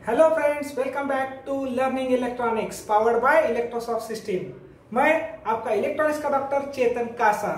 Hello friends, welcome back to learning electronics powered by Electrosoft system. मैं आपका electronics का doctor चेतन कासा।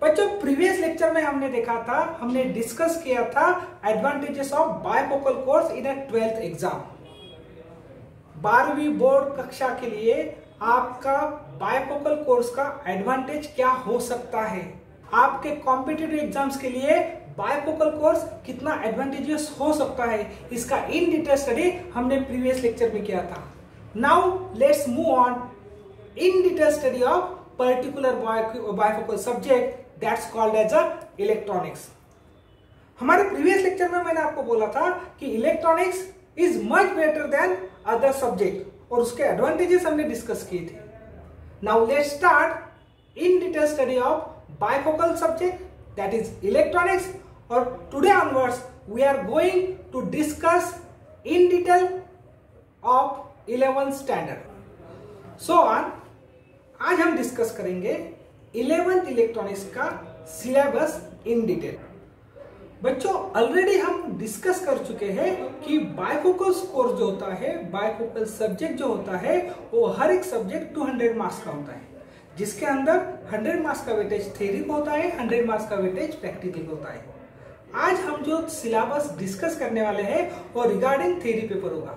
बच्चों, previous lecture में हमने डिस्कस किया था advantages of bifocal course in 12th exam. 12वीं बोर्ड कक्षा के लिए आपका बाइफोकल कोर्स का एडवांटेज क्या हो सकता है, आपके कॉम्पिटिटिव एग्जाम्स के लिए बाइफोकल कोर्स कितना एडवांटेजेस हो सकता है, इसका इन डिटेल स्टडी हमने प्रीवियस लेक्चर में किया था। Now let's move on in detail study of particular bifocal subject that's called as a electronics. हमारे प्रीवियस लेक्चर में मैंने आपको बोला था कि electronics is much better than other subject और उसके एडवांटेजेस हमने डिस्कस किए थे। Now let's start in detail study of bifocal subject that is electronics, or today onwards we are going to discuss in detail of 11th standard so on। आज हम discuss करेंगे 11th electronics का syllabus in detail. बच्चों, already हम discuss कर चुके हैं कि बाइफोकल कोर्स जो होता है, बाइफोकल सब्जेक्ट जो होता है, वो हर एक सब्जेक्ट 200 मार्क्स का होता है, जिसके अंदर 100 मार्क्स का वेटेज थ्योरी को होता है, 100 मार्क्स का वेटेज प्रैक्टिकल को होता है। आज हम जो सिलेबस डिस्कस करने वाले हैं वो रिगार्डिंग थ्योरी पेपर होगा।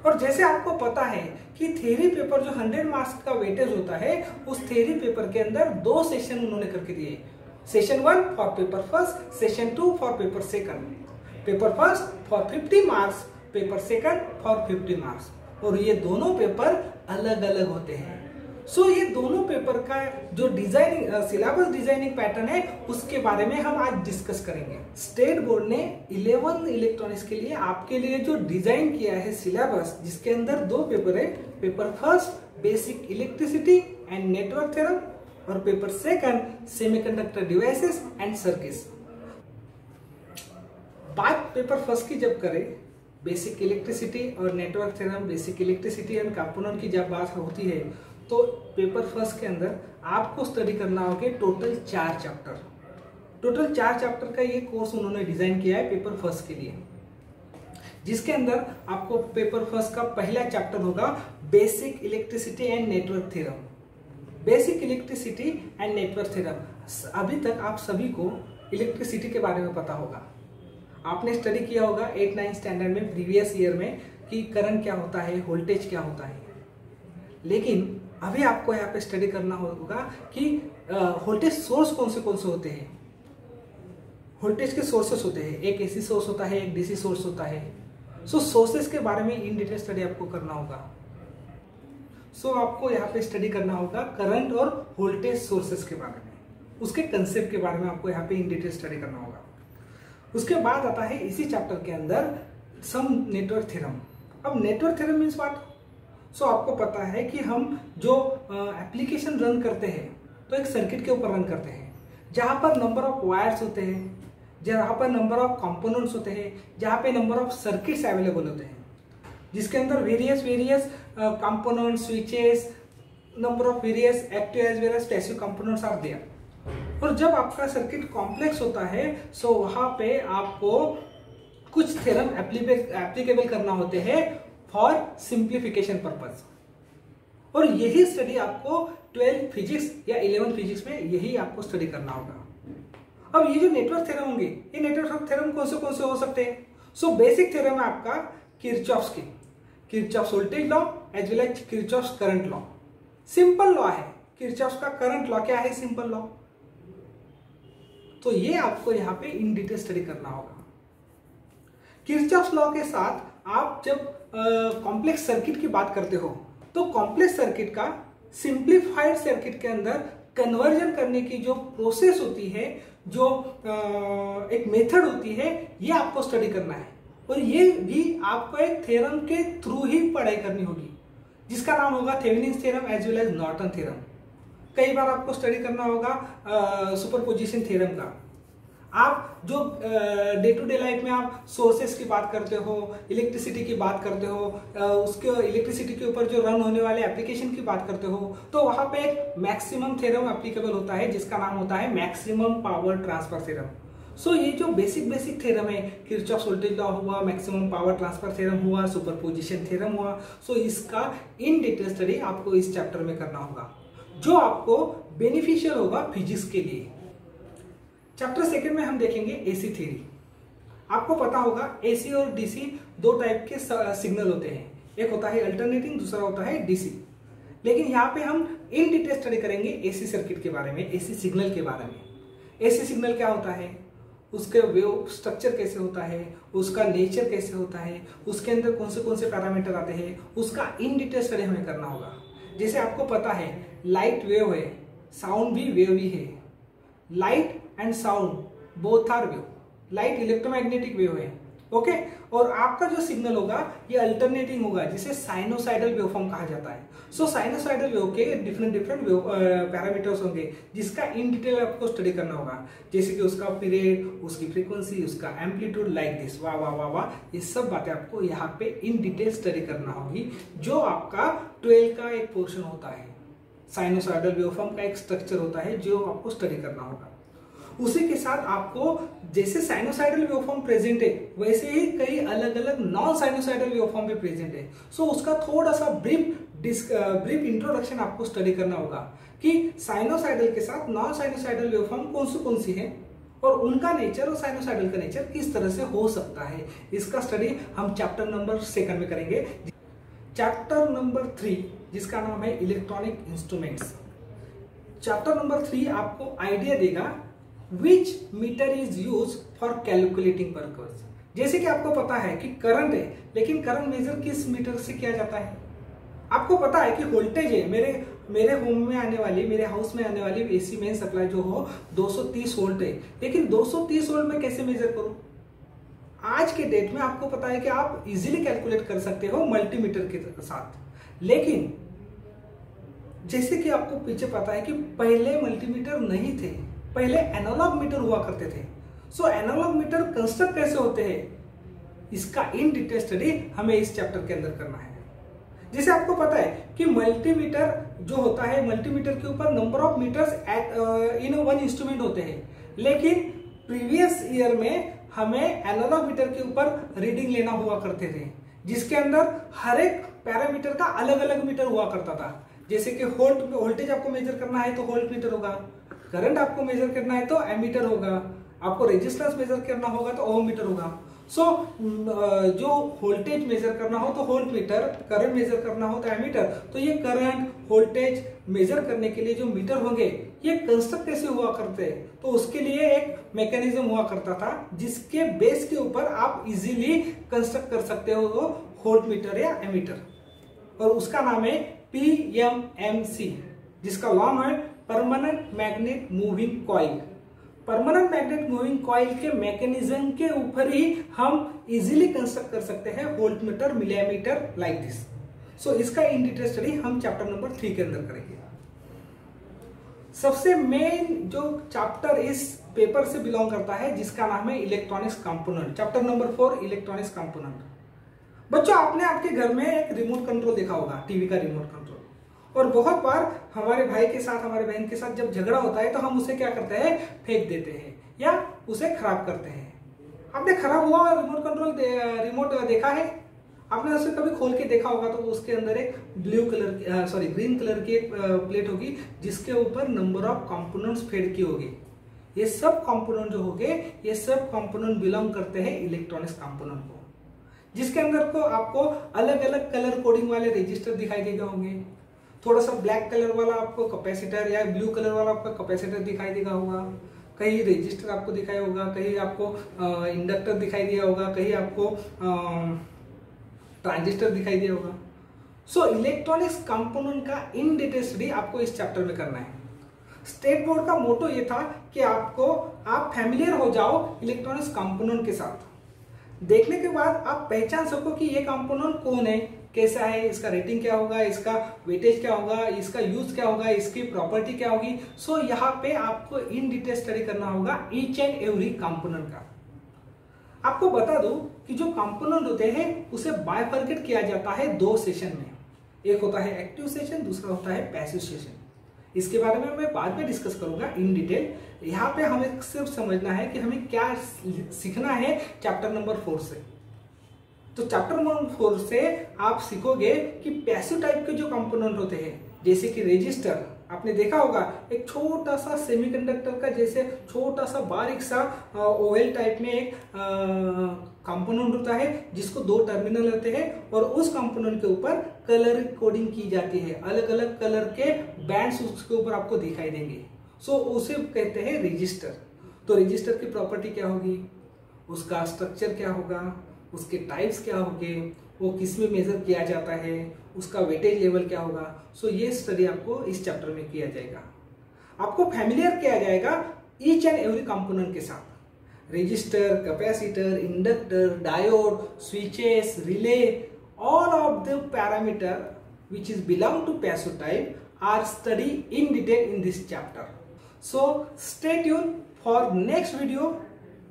और जैसे आपको पता है कि थ्योरी पेपर जो 100 मार्क्स का वेटेज होता है, उस थ्योरी पेपर के अंदर 2 सेशन उन्होंने करके दिए। Session 1 for paper first, session 2 for paper second. Paper first for 50 marks, paper second for 50 marks. और ये दोनों पेपर अलग अलग होते हैं। ये दोनों पेपर का जो डिजाइनिंग सिलेबस डिजाइनिंग पैटर्न है, उसके बारे में हम आज डिस्कस करेंगे। स्टेट बोर्ड ने 11 इलेक्ट्रॉनिक्स के लिए आपके लिए जो डिजाइन किया है सिलेबस, जिसके अंदर 2 पेपर है, paper first basic electricity and network theorem और paper second semiconductor devices and circuits. बात पेपर फर्स्ट की जब करें, बेसिक इलेक्ट्रिसिटी और network theorem, basic electricity and component की जब बात होती है, तो पेपर फर्स्ट के अंदर आपको स्टडी करना होगा टोटल 4 चैप्टर। टोटल 4 चैप्टर का ये कोर्स उन्होंने डिजाइन किया है पेपर फर्स्ट के लिए, जिसके अंदर आपको पेपर फर्स्ट का पहला चैप्टर होगा basic electricity and network theorem. Basic electricity and network theorem, अभी तक आप सभी को इलेक्ट्रिसिटी के बारे में पता होगा। आपने स्टडी किया होगा 8-9 स्टैंडर्ड में, प्रीवियस ईयर में, कि करंट क्या होता है, वोल्टेज क्या होता है। लेकिन अभी आपको यहाँ पे स्टडी करना होगा कि वोल्टेज सोर्स कौन से होते हैं। वोल्टेज के सोर्सेस होते हैं, एक एसी सोर्स होता है, एक डीसी सोर्स होता है। सोर्सेस के बारे में इन डिटेल स्टडी आपको करना होगा। आपको यहाँ पे स्टडी करना होगा करंट और वोल्टेज सोर्सेस के बारे में, उसके कंसेप्ट के बारे में आपको यहाँ पे इन डिटेल स्टडी करना होगा। उसके बाद आता है इसी चैप्टर के अंदर सम नेटवर्क थ्योरम। अब नेटवर्क थ्योरम मीन्स व्हाट? आपको पता है कि हम जो एप्लीकेशन रन करते हैं, तो एक सर्किट के ऊपर रन करते हैं, जहां पर नंबर ऑफ वायर्स होते हैं, जहां पर नंबर ऑफ कंपोनेंट्स होते हैं, जहां पे नंबर ऑफ सर्किट्स अवेलेबल होते हैं, जिसके अंदर various components, switches, number of various active as well as passive components are there. और जब आपका सर्किट कॉम्प्लेक्स होता है, वहां पे आपको कुछ थ्योरम एप्लीकेबल करना होते हैं फॉर सिंप्लीफिकेशन पर्पज। और यही स्टडी आपको 12 फिजिक्स या 11 फिजिक्स में यही आपको स्टडी करना होगा। अब ये जो नेटवर्क थ्योरम होंगे, ये नेटवर्क थ्योरम कौन से हो सकते हैं? बेसिक थ्योरम है आपका Kirchhoff's voltage law as well as Kirchhoff's current law. Simple law है किरचॉफ्स का करंट लॉ। क्या है सिंपल लॉ? तो ये आपको यहाँ पे इन डिटेल स्टडी करना होगा। किरचॉफ्स लॉ के साथ आप जब कॉम्प्लेक्स सर्किट की बात करते हो, तो कॉम्प्लेक्स सर्किट का सिंप्लीफाइड सर्किट के अंदर कन्वर्जन करने की जो प्रोसेस होती है, जो एक मेथड होती है, ये आपको स्टडी करना है। और ये भी आपको एक थ्योरम के थ्रू ही पढ़ाई करनी होगी, जिसका नाम होगा Thevenin's theorem as well as Norton theorem. कई बार आपको स्टडी करना होगा सुपरपोजिशन थ्योरम का। आप जो डे टू डे लाइफ में आप सोर्सेस की बात करते हो, इलेक्ट्रिसिटी की बात करते हो, उसके इलेक्ट्रिसिटी के ऊपर जो रन होने वाले एप्लीकेशन की बात करते हो, तो वहां पे एक मैक्सिमम थ्योरम एप्लीकेबल होता है, जिसका नाम होता है मैक्सिमम पावर ट्रांसफर थ्योरम। सो ये जो बेसिक थ्योरम है, किरचॉफ वोल्टेज लॉ हुआ, मैक्सिमम पावर ट्रांसफर थ्योरम हुआ, सुपरपोजिशन थ्योरम हुआ, सो इसका इन डिटेल स्टडी आपको इस चैप्टर में करना होगा, जो आपको बेनिफिशियल होगा फिजिक्स के लिए। चैप्टर सेकंड में हम देखेंगे एसी थ्योरी। आपको पता होगा एसी और डीसी दो टाइप के सिग्नल होते हैं, एक होता है अल्टरनेटिंग, दूसरा होता है डीसी। लेकिन यहाँ पे हम इन डिटेल स्टडी करेंगे एसी सर्किट के बारे में, एसी सिग्नल के बारे में। एसी सिग्नल क्या होता है, उसके वेव स्ट्रक्चर कैसे होता है, उसका नेचर कैसे होता है, उसके अंदर कौन से पैरामीटर आते हैं, उसका इन डिटेल स्टडी हमें करना होगा। जैसे आपको पता है लाइट वेव है, साउंड भी वेव ही है। Light and sound both are wave. Light electromagnetic wave है, ओके। और आपका जो सिग्नल होगा ये अल्टरनेटिंग होगा, जिसे साइनोसाइडल वेवफॉर्म कहा जाता है। सो साइनोसाइडल वेव के डिफरेंट पैरामीटर्स होंगे, जिसका इन डिटेल आपको स्टडी करना होगा, जैसे कि उसका पीरियड, उसकी फ्रीक्वेंसी, उसका एम्पलीट्यूड, लाइक दिस। वाह वाह वाह वाह, ये सब बातें आपको यहाँ पे इन डिटेल स्टडी करना होगी, जो आपका 12 का एक पोर्शन होता है। साइनोसाइडल वेवफॉर्म का एक स्ट्रक्चर होता है जो आपको स्टडी करना होगा। उसी के साथ आपको जैसे साइनोसाइडल वेवफॉर्म प्रेजेंट है, वैसे ही कई अलग अलग नॉन साइनोसाइडल वेवफॉर्म भी प्रेजेंट है। सो उसका थोड़ा सा ब्रीफ इंट्रोडक्शन आपको स्टडी करना होगा कि साइनोसाइडल के साथ नॉन साइनोसाइडल वेवफॉर्म कौन सी है और उनका नेचर और साइनोसाइडल का नेचर किस तरह से हो सकता है। इसका स्टडी हम चैप्टर नंबर 2 में करेंगे। चैप्टर नंबर 3 जिसका नाम है इलेक्ट्रॉनिक इंस्ट्रूमेंट्स। चैप्टर नंबर 3 आपको आइडिया देगा Which meter is used for calculating purpose। जैसे कि आपको पता है कि करंट है, लेकिन करंट मेजर किस मीटर से किया जाता है। आपको पता है कि वोल्टेज है, मेरे होम में आने वाली, मेरे हाउस में आने वाली एसी मेन सप्लाई जो हो 230 वोल्ट है, लेकिन 230 वोल्ट में कैसे मेजर करूं। आज के डेट में आपको पता है कि आप इजीली कैलकुलेट कर सकते हो मल्टीमीटर के साथ, लेकिन जैसे कि आपको पीछे पता है कि पहले मल्टीमीटर नहीं थे, पहले एनालॉग मीटर हुआ करते थे। सो एनालॉग मीटर कंस्ट्रक्ट कैसे होते हैं, इसका इन डिटेल स्टडी हमें इस चैप्टर के अंदर करना है। जैसे आपको पता है कि मल्टीमीटर जो होता है, मल्टीमीटर के ऊपर number of meters in one instrument होते हैं, लेकिन प्रीवियस ईयर में हमें एनालॉग मीटर के ऊपर रीडिंग लेना हुआ करते थे, जिसके अंदर हर एक पैरामीटर का अलग अलग मीटर हुआ करता था। जैसे कि वोल्टेज आपको मेजर करना है तो वोल्ट मीटर होगा, करंट आपको मेजर करना है तो एमीटर होगा, आपको रेजिस्टेंस मेजर करना होगा तो ओम मीटर होगा। सो जो वोल्टेज मेजर करना हो तो वोल्ट मीटर, करंट मेजर करना हो तो एमीटर। तो ये करंट वोल्टेज मेजर करने के लिए जो मीटर होंगे ये कंस्ट्रक्ट कैसे हुआ करते हैं, तो उसके लिए एक मैकेनिज्म हुआ करता था, जिसके बेस के ऊपर आप इजीली कंस्ट्रक्ट कर सकते हो वोल्ट मीटर या एमीटर, और उसका नाम है PMMC, जिसका नाम है permanent magnet moving coil. Permanent magnet moving coil के मैकेनिज्म के ऊपर ही हम इजीली कंस्ट्रक्ट कर सकते हैं volt meter, millimeter, like this. So इसका इन डिटेल स्टडी हम चैप्टर नंबर 3 के अंदर करेंगे। सबसे मेन जो चैप्टर इस पेपर से बिलोंग करता है, जिसका नाम है electronics component. Chapter number 4 electronics component. बच्चों, आपने आपके घर में एक रिमोट कंट्रोल देखा होगा, टीवी का रिमोट कंट्रोल, और बहुत बार हमारे भाई के साथ, हमारे बहन के साथ जब झगड़ा होता है तो हम उसे क्या करते हैं, फेंक देते हैं या उसे खराब करते हैं। आपने खराब हुआ रिमोट कंट्रोल रिमोट देखा है, आपने उसे कभी खोल के देखा होगा तो उसके अंदर एक ग्रीन कलर की एक प्लेट होगी, जिसके ऊपर नंबर ऑफ कंपोनेंट्स फेड की होगी। ये सब कंपोनेंट जो होंगे, ये सब कंपोनेंट बिलोंग करते हैं इलेक्ट्रॉनिक्स कंपोनेंट को, जिसके अंदर को आपको अलग अलग कलर कोडिंग वाले रजिस्टर दिखाई देगा होंगे। थोड़ा सा ब्लैक कलर वाला आपको कैपेसिटर या ब्लू कलर वाला आपका कैपेसिटर दिखाई देगा होगा, कहीं रजिस्टर आपको दिखाई होगा, कहीं आपको इंडक्टर दिखाई दिया होगा, कहीं आपको ट्रांजिस्टर दिखाई दिया होगा। सो इलेक्ट्रॉनिक्स कंपोनेंट का इन डिटेल स्टडी आपको इस चैप्टर में करना है। स्टेट बोर्ड का मोटो ये था कि आप फैमिलियर हो जाओ इलेक्ट्रॉनिक्स कंपोनेंट के साथ। देखने के बाद आप पहचान सको कि ये कंपोनेंट कौन है, कैसा है, इसका रेटिंग क्या होगा, इसका वेटेज क्या होगा, इसका यूज क्या होगा, इसकी प्रॉपर्टी क्या होगी। सो यहाँ पे आपको इन डिटेल स्टडी करना होगा ईच एंड एवरी कंपोनेंट का। आपको बता दूं कि जो कंपोनेंट होते हैं उसे बाइफर्केट किया जाता है 2 सेशन में। एक होता है एक्टिव सेशन, दूसरा होता है पैसिव सेशन। इसके बारे में मैं बाद में डिस्कस करूंगा इन डिटेल। यहाँ पे हमें सिर्फ समझना है कि हमें क्या सीखना है चैप्टर नंबर 4 से। तो चैप्टर नंबर 4 से आप सीखोगे कि पैसिव टाइप के जो कंपोनेंट होते हैं, जैसे कि रजिस्टर, आपने देखा होगा एक छोटा सा सेमीकंडक्टर का जैसे छोटा सा बारीक सा ओवल टाइप में एक कंपोनेंट होता है जिसको 2 टर्मिनल होते हैं और उस कंपोनेंट के ऊपर कलर कोडिंग की जाती है। अलग अलग कलर के बैंड्स उसके ऊपर आपको दिखाई देंगे। सो उसे कहते हैं रजिस्टर। तो रजिस्टर की प्रॉपर्टी क्या होगी, उसका स्ट्रक्चर क्या होगा, उसके टाइप्स क्या होंगे, वो किस में मेजर किया जाता है, उसका वेटेज लेवल क्या होगा। सो ये स्टडी आपको इस चैप्टर में किया जाएगा। आपको फैमिलियर किया जाएगा ईच एंड एवरी कंपोनेंट के साथ। Register, capacitor, inductor, diode, switches, relay, all of the parameter which is belong to passive type are studied in detail in this chapter. So stay tuned for next video,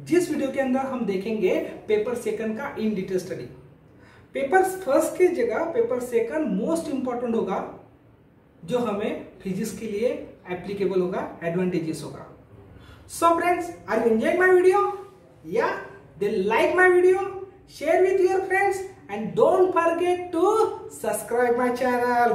जिस video के अंदर हम देखेंगे paper second का इन detail study. Paper first की जगह paper second most important होगा, जो हमें फिजिक्स के लिए एप्लीकेबल होगा, एडवांटेजेस होगा। So friends, are you enjoying my video? Yeah then like my video, share with your friends and don't forget to subscribe my channel.